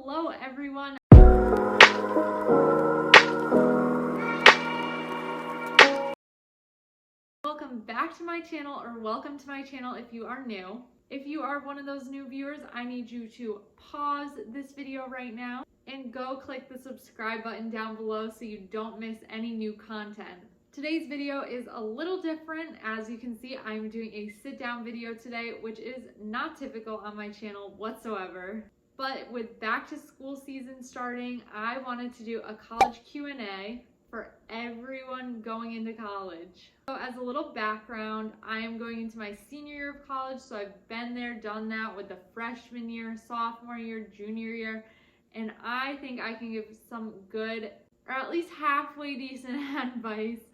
Hello everyone. Welcome back to my channel, or welcome to my channel if you are new. If you are one of those new viewers, I need you to pause this video right now and go click the subscribe button down below so you don't miss any new content. Today's video is a little different. As you can see, I'm doing a sit down video today, which is not typical on my channel whatsoever. But with back to school season starting, I wanted to do a college Q&A for everyone going into college. So as a little background, I am going into my senior year of college, so I've been there, done that with the freshman year, sophomore year, junior year, and I think I can give some good, or at least halfway decent advice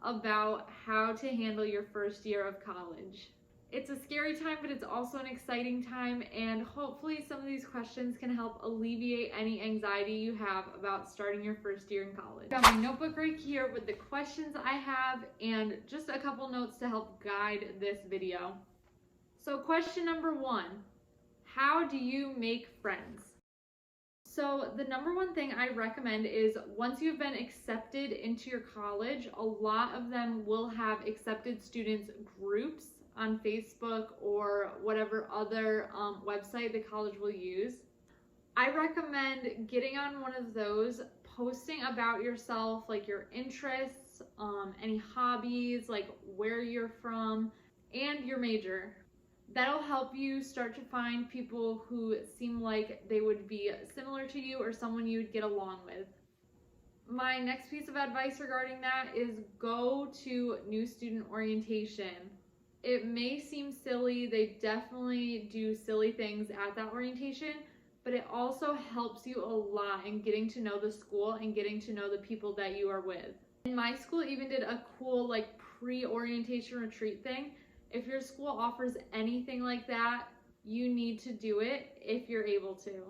about how to handle your first year of college. It's a scary time, but it's also an exciting time, and hopefully some of these questions can help alleviate any anxiety you have about starting your first year in college. Got my notebook right here with the questions I have and just a couple notes to help guide this video. So question number 1, how do you make friends? So the number one thing I recommend is once you've been accepted into your college, a lot of them will have accepted students groups on Facebook or whatever other website the college will use. I recommend getting on one of those, posting about yourself, like your interests, any hobbies, like where you're from, and your major. That'll help you start to find people who seem like they would be similar to you or someone you would get along with. My next piece of advice regarding that is go to new student orientation. It may seem silly, they definitely do silly things at that orientation, but it also helps you a lot in getting to know the school and getting to know the people that you are with. And my school even did a cool like pre-orientation retreat thing. If your school offers anything like that, you need to do it if you're able to.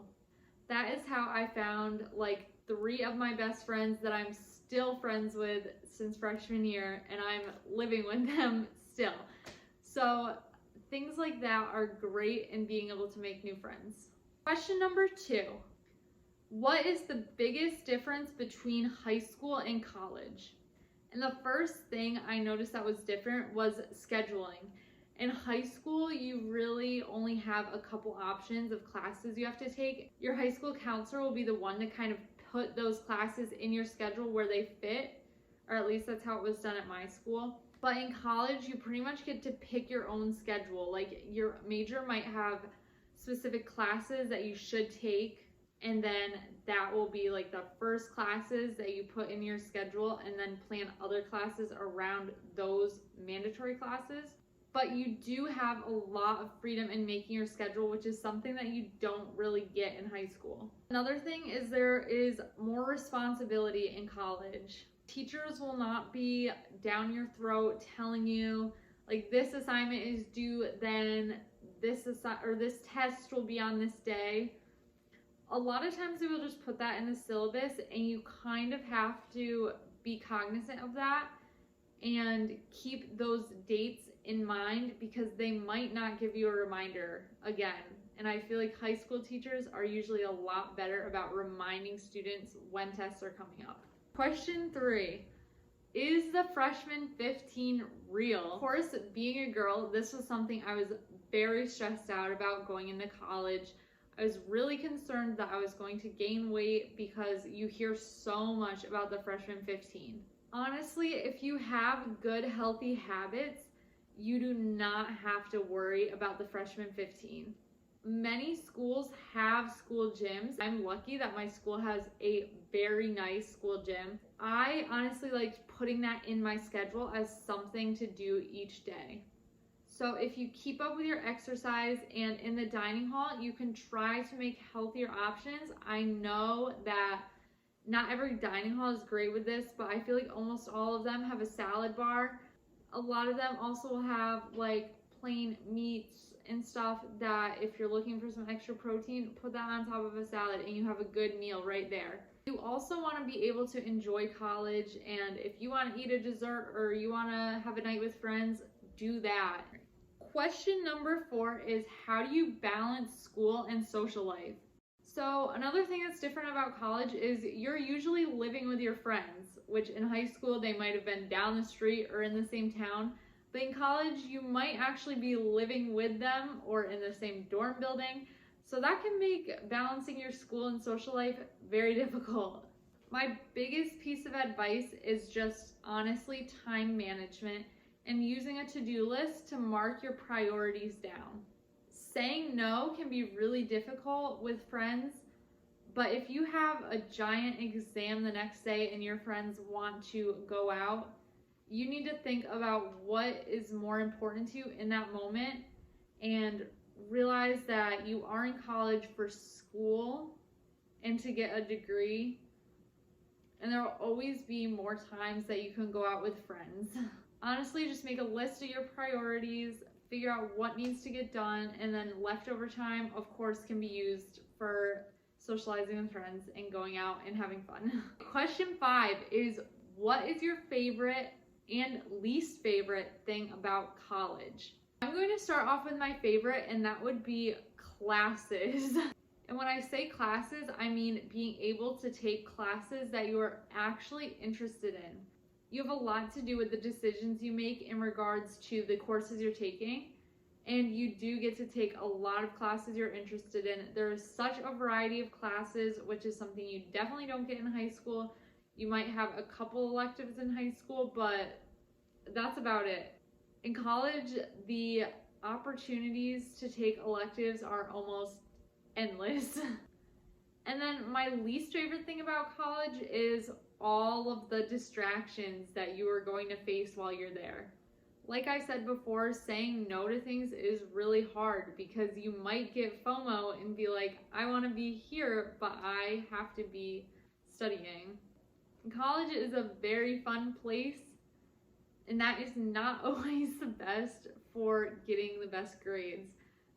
That is how I found like 3 of my best friends that I'm still friends with since freshman year, and I'm living with them still. So things like that are great in being able to make new friends. Question number 2, what is the biggest difference between high school and college? And the first thing I noticed that was different was scheduling. In high school, you really only have a couple options of classes you have to take. Your high school counselor will be the one to kind of put those classes in your schedule where they fit, or at least that's how it was done at my school. But in college, you pretty much get to pick your own schedule. Like your major might have specific classes that you should take, and then that will be like the first classes that you put in your schedule, and then plan other classes around those mandatory classes. But you do have a lot of freedom in making your schedule, which is something that you don't really get in high school. Another thing is there is more responsibility in college. Teachers will not be down your throat telling you like this assignment is due then, this test will be on this day. A lot of times they will just put that in the syllabus, and you kind of have to be cognizant of that and keep those dates in mind, because they might not give you a reminder again. And I feel like high school teachers are usually a lot better about reminding students when tests are coming up. Question 3, is the freshman 15 real? Of course, being a girl, this was something I was very stressed out about going into college. I was really concerned that I was going to gain weight because you hear so much about the freshman 15. Honestly, if you have good, healthy habits, you do not have to worry about the freshman 15. Many schools have school gyms. I'm lucky that my school has a very nice school gym. I honestly liked putting that in my schedule as something to do each day. So if you keep up with your exercise, and in the dining hall, you can try to make healthier options. I know that not every dining hall is great with this, but I feel like almost all of them have a salad bar. A lot of them also will have like plain meats and stuff that if you're looking for some extra protein, put that on top of a salad and you have a good meal right there. You also want to be able to enjoy college, and if you want to eat a dessert or you want to have a night with friends, do that. Question number 4 is, how do you balance school and social life? So another thing that's different about college is you're usually living with your friends, which in high school they might have been down the street or in the same town. But in college, you might actually be living with them or in the same dorm building. So that can make balancing your school and social life very difficult. My biggest piece of advice is just honestly time management and using a to-do list to mark your priorities down. Saying no can be really difficult with friends, but if you have a giant exam the next day and your friends want to go out, you need to think about what is more important to you in that moment and realize that you are in college for school and to get a degree, and there will always be more times that you can go out with friends. Honestly, just make a list of your priorities, figure out what needs to get done, and then leftover time, of course, can be used for socializing with friends and going out and having fun. Question 5 is, what is your favorite and least favorite thing about college? I'm going to start off with my favorite, and that would be classes. And when I say classes, I mean being able to take classes that you are actually interested in. You have a lot to do with the decisions you make in regards to the courses you're taking, and you do get to take a lot of classes you're interested in. There is such a variety of classes, which is something you definitely don't get in high school. You might have a couple electives in high school, but that's about it. In college, the opportunities to take electives are almost endless. And then my least favorite thing about college is all of the distractions that you are going to face while you're there. Like I said before, saying no to things is really hard because you might get FOMO and be like, I want to be here, but I have to be studying. College is a very fun place, and that is not always the best for getting the best grades.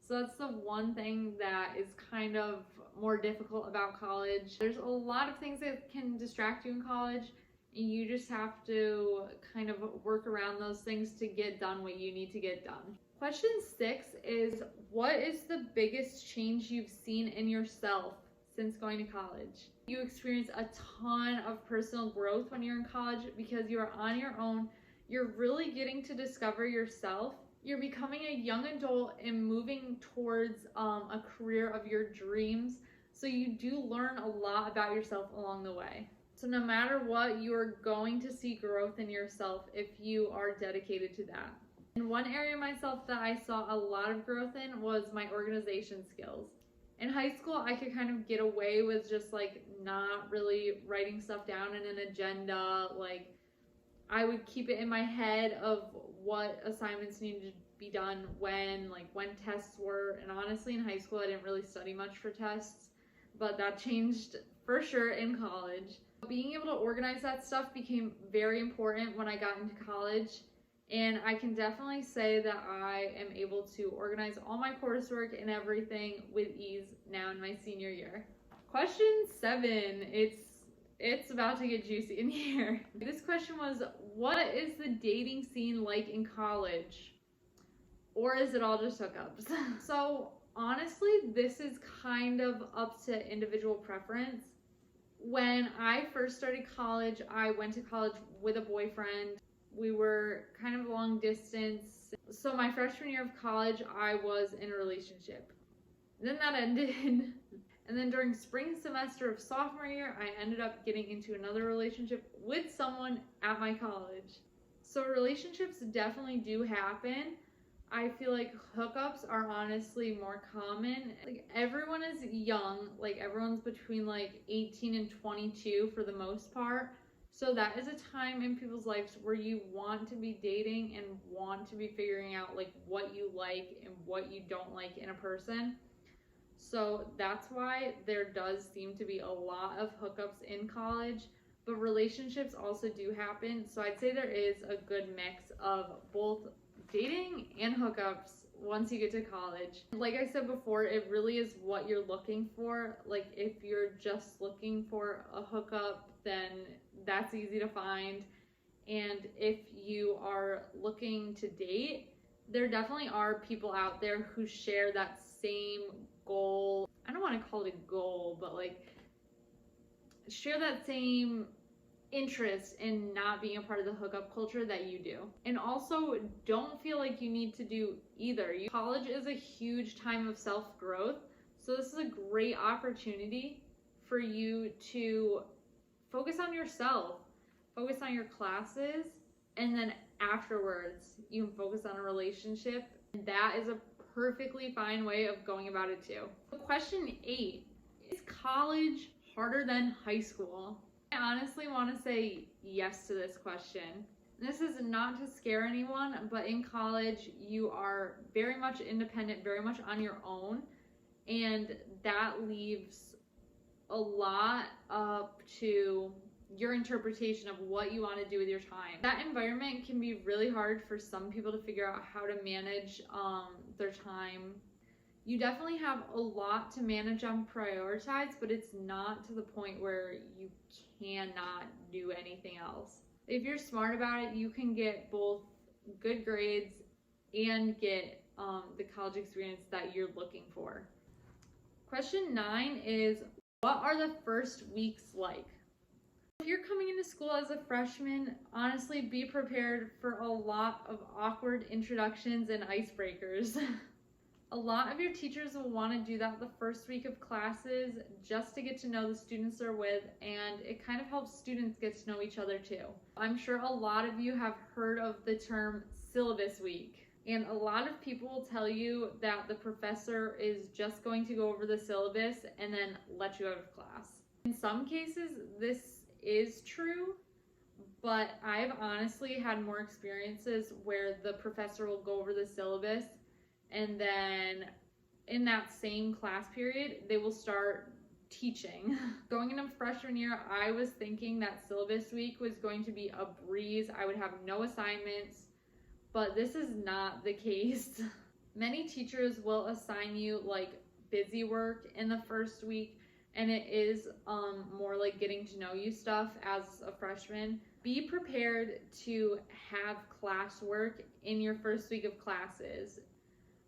So that's the one thing that is kind of more difficult about college. There's a lot of things that can distract you in college, and you just have to kind of work around those things to get done what you need to get done. Question 6 is, what is the biggest change you've seen in yourself since going to college? You experience a ton of personal growth when you're in college because you are on your own. You're really getting to discover yourself. You're becoming a young adult and moving towards a career of your dreams. So you do learn a lot about yourself along the way. So no matter what, you are going to see growth in yourself if you are dedicated to that. And one area of myself that I saw a lot of growth in was my organization skills. In high school, I could kind of get away with just like not really writing stuff down in an agenda. Like, I would keep it in my head of what assignments needed to be done when tests were. And honestly, in high school, I didn't really study much for tests, but that changed for sure in college. Being able to organize that stuff became very important when I got into college, and I can definitely say that I am able to organize all my coursework and everything with ease now in my senior year. Question 7, it's about to get juicy in here. This question was, what is the dating scene like in college? Or is it all just hookups? So honestly, this is kind of up to individual preference. When I first started college, I went to college with a boyfriend. We were kind of long distance. So my freshman year of college, I was in a relationship. Then that ended. And then during spring semester of sophomore year, I ended up getting into another relationship with someone at my college. So relationships definitely do happen. I feel like hookups are honestly more common. Like, everyone is young, like everyone's between like 18 and 22 for the most part. So that is a time in people's lives where you want to be dating and want to be figuring out like what you like and what you don't like in a person. So that's why there does seem to be a lot of hookups in college, but relationships also do happen. So I'd say there is a good mix of both dating and hookups once you get to college. Like I said before, it really is what you're looking for. Like, if you're just looking for a hookup, then that's easy to find. And if you are looking to date, there definitely are people out there who share that same goal. I don't want to call it a goal, but like share that same interest in not being a part of the hookup culture that you do. And also don't feel like you need to do either. College is a huge time of self-growth, so this is a great opportunity for you to focus on yourself, focus on your classes, and then afterwards you can focus on a relationship. And that is a perfectly fine way of going about it too. Question 8, is college harder than high school? I honestly want to say yes to this question. This is not to scare anyone, but in college you are very much independent, very much on your own, and that leaves a lot up to your interpretation of what you want to do with your time. That environment can be really hard for some people to figure out how to manage their time. You definitely have a lot to manage and prioritize, but it's not to the point where you cannot do anything else. If you're smart about it, you can get both good grades and get the college experience that you're looking for. Question 9 is, what are the first weeks like? If you're coming into school as a freshman, honestly, be prepared for a lot of awkward introductions and icebreakers. A lot of your teachers will want to do that the first week of classes just to get to know the students they're with, and it kind of helps students get to know each other too. I'm sure a lot of you have heard of the term syllabus week, and a lot of people will tell you that the professor is just going to go over the syllabus and then let you out of class. In some cases, this is true, but I've honestly had more experiences where the professor will go over the syllabus and then in that same class period, they will start teaching. Going into freshman year, I was thinking that syllabus week was going to be a breeze. I would have no assignments, but this is not the case. Many teachers will assign you like busy work in the first week, and it is more like getting to know you stuff as a freshman. Be prepared to have classwork in your first week of classes.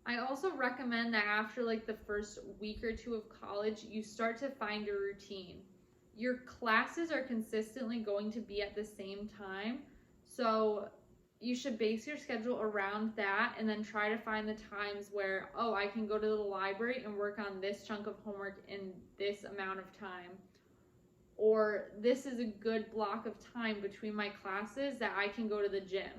I also recommend that after like the first week or two of college, you start to find a routine. Your classes are consistently going to be at the same time, so you should base your schedule around that and then try to find the times where, oh, I can go to the library and work on this chunk of homework in this amount of time. Or this is a good block of time between my classes that I can go to the gym.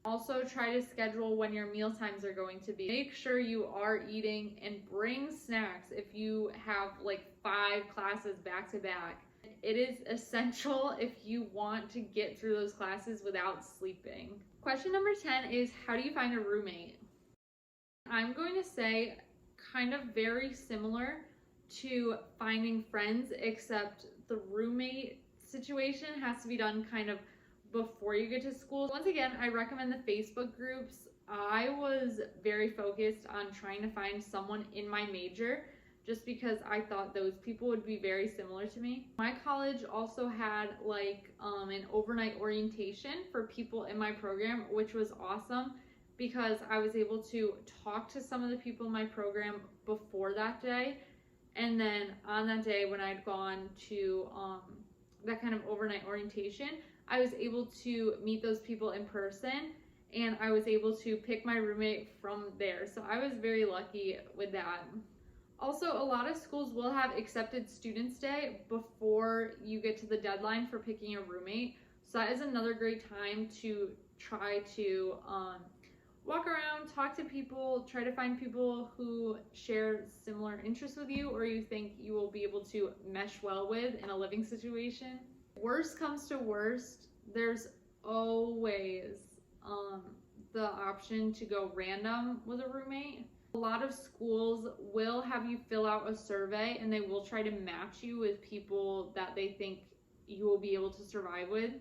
Also, try to schedule when your meal times are going to be. Make sure you are eating and bring snacks if you have like 5 classes back to back. It is essential if you want to get through those classes without sleeping. Question number 10 is, how do you find a roommate? I'm going to say kind of very similar to finding friends, except the roommate situation has to be done kind of before you get to school. Once again, I recommend the Facebook groups. I was very focused on trying to find someone in my major just because I thought those people would be very similar to me. My college also had like an overnight orientation for people in my program, which was awesome because I was able to talk to some of the people in my program before that day. And then on that day when I'd gone to that kind of overnight orientation, I was able to meet those people in person, and I was able to pick my roommate from there. So I was very lucky with that. Also, a lot of schools will have accepted students day before you get to the deadline for picking a roommate. So that is another great time to try to walk around, talk to people, try to find people who share similar interests with you or you think you will be able to mesh well with in a living situation. Worst comes to worst, there's always the option to go random with a roommate. A lot of schools will have you fill out a survey and they will try to match you with people that they think you will be able to survive with.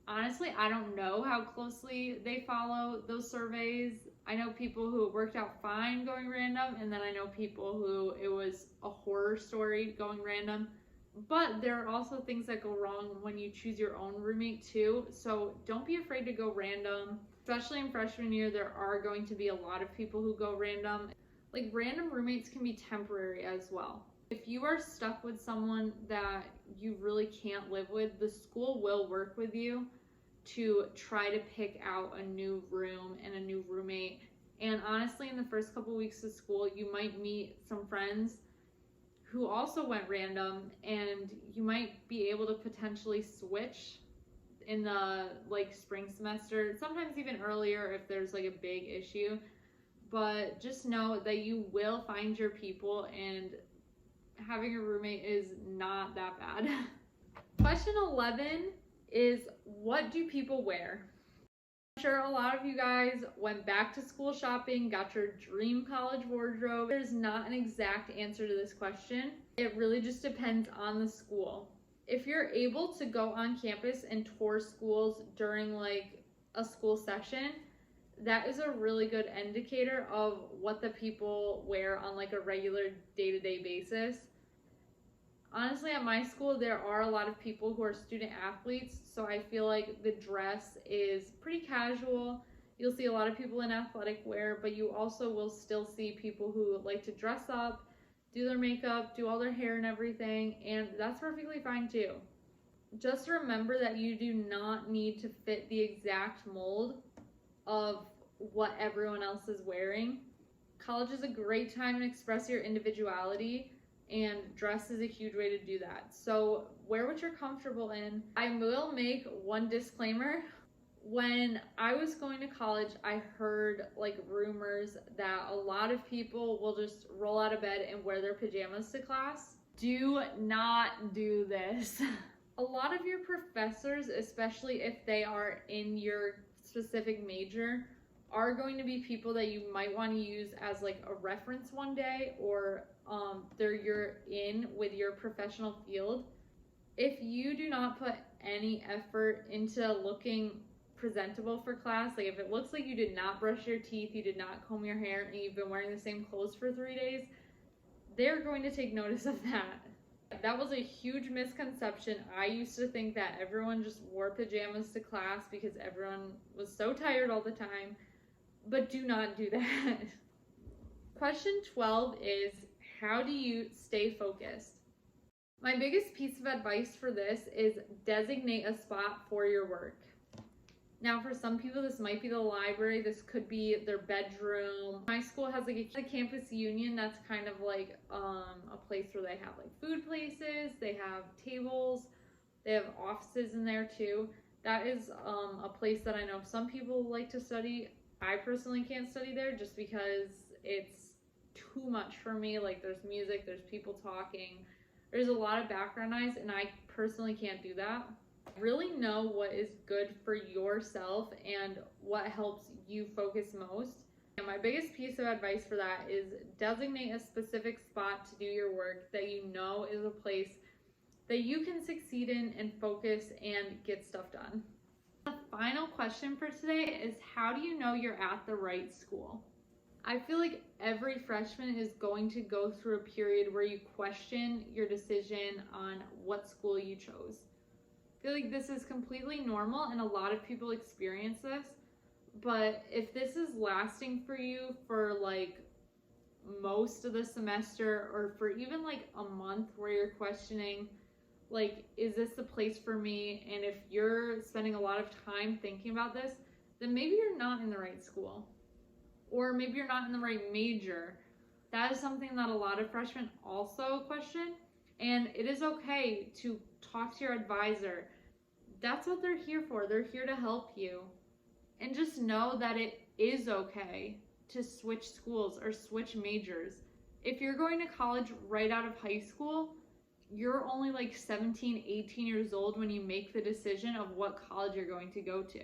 Honestly, I don't know how closely they follow those surveys. I know people who it worked out fine going random, and then I know people who it was a horror story going random. But there are also things that go wrong when you choose your own roommate too, so don't be afraid to go random. Especially in freshman year, there are going to be a lot of people who go random. Like, random roommates can be temporary as well. If you are stuck with someone that you really can't live with, the school will work with you to try to pick out a new room and a new roommate. And honestly, in the first couple weeks of school, you might meet some friends who also went random, and you might be able to potentially switch in the like spring semester, sometimes even earlier if there's like a big issue. But just know that you will find your people, and having a roommate is not that bad. Question 11 is, what do people wear? I'm sure a lot of you guys went back to school shopping, got your dream college wardrobe. There's not an exact answer to this question. It really just depends on the school. If you're able to go on campus and tour schools during like a school session, that is a really good indicator of what the people wear on like a regular day-to-day basis. Honestly, at my school, there are a lot of people who are student athletes, so I feel like the dress is pretty casual. You'll see a lot of people in athletic wear, but you also will still see people who like to dress up, do their makeup, do all their hair and everything, and that's perfectly fine too. Just remember that you do not need to fit the exact mold of what everyone else is wearing. College is a great time to express your individuality, and dress is a huge way to do that. So wear what you're comfortable in. I will make one disclaimer. When I was going to college, I heard like rumors that a lot of people will just roll out of bed and wear their pajamas to class. Do not do this. A lot of your professors, especially if they are in your specific major, are going to be people that you might want to use as like a reference one day, or you're in with your professional field. If you do not put any effort into looking presentable for class, like if it looks like you did not brush your teeth, you did not comb your hair, and you've been wearing the same clothes for 3 days, they're going to take notice of that. That was a huge misconception. I used to think that everyone just wore pajamas to class because everyone was so tired all the time, but do not do that. Question 12 is, how do you stay focused? My biggest piece of advice for this is designate a spot for your work. Now, for some people, this might be the library. This could be their bedroom. My school has like a campus union. That's kind of like a place where they have like food places. They have tables. They have offices in there too. That is a place that I know some people like to study. I personally can't study there just because it's too much for me. Like, there's music, there's people talking, there's a lot of background noise, and I personally can't do that. Really know what is good for yourself and what helps you focus most. And my biggest piece of advice for that is designate a specific spot to do your work that you know is a place that you can succeed in and focus and get stuff done. The final question for today is, how do you know you're at the right school? I feel like every freshman is going to go through a period where you question your decision on what school you chose. I feel like this is completely normal, and a lot of people experience this. But if this is lasting for you for like most of the semester, or for even like a month where you're questioning, like, is this the place for me? And if you're spending a lot of time thinking about this, then maybe you're not in the right school. Or maybe you're not in the right major. That is something that a lot of freshmen also question. And it is okay to talk to your advisor. That's what they're here for. They're here to help you. And just know that it is okay to switch schools or switch majors. If you're going to college right out of high school, you're only like 17, 18 years old when you make the decision of what college you're going to go to.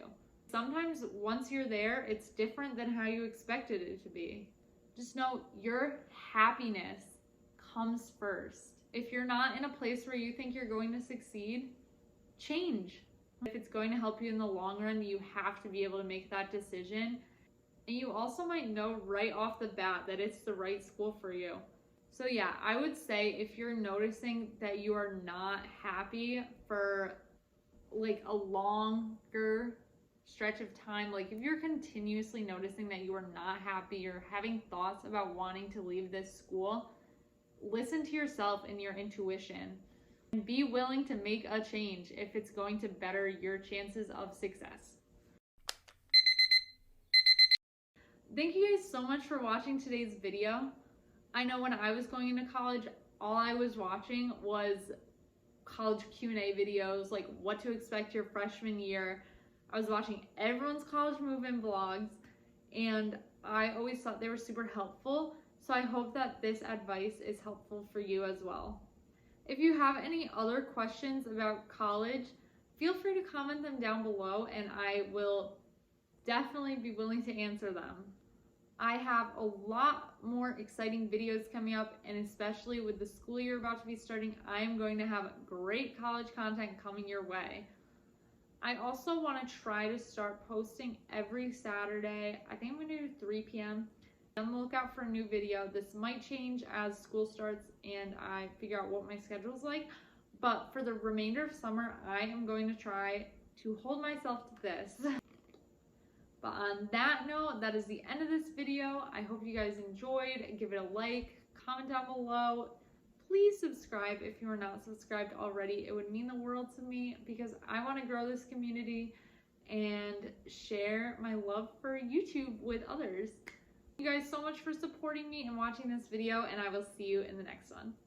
Sometimes once you're there, it's different than how you expected it to be. Just know your happiness comes first. If you're not in a place where you think you're going to succeed, change. If it's going to help you in the long run, you have to be able to make that decision. And you also might know right off the bat that it's the right school for you. So yeah, I would say if you're noticing that you are not happy for like a longer stretch of time, like if you're continuously noticing that you are not happy, you're having thoughts about wanting to leave this school, listen to yourself and your intuition and be willing to make a change if it's going to better your chances of success. Thank you guys so much for watching today's video. I know when I was going into college, all I was watching was college Q&A videos, like what to expect your freshman year. I was watching everyone's college move-in vlogs, and I always thought they were super helpful. So I hope that this advice is helpful for you as well. If you have any other questions about college, feel free to comment them down below and I will definitely be willing to answer them. I have a lot more exciting videos coming up, and especially with the school year about to be starting, I am going to have great college content coming your way. I also want to try to start posting every Saturday. I think I'm going to do 3 p.m. Be on the lookout for a new video. This might change as school starts and I figure out what my schedule's like, but for the remainder of summer, I am going to try to hold myself to this. But on that note, that is the end of this video. I hope you guys enjoyed. Give it a like, comment down below. Please subscribe if you are not subscribed already. It would mean the world to me because I want to grow this community and share my love for YouTube with others. Thank you guys so much for supporting me and watching this video, and I will see you in the next one.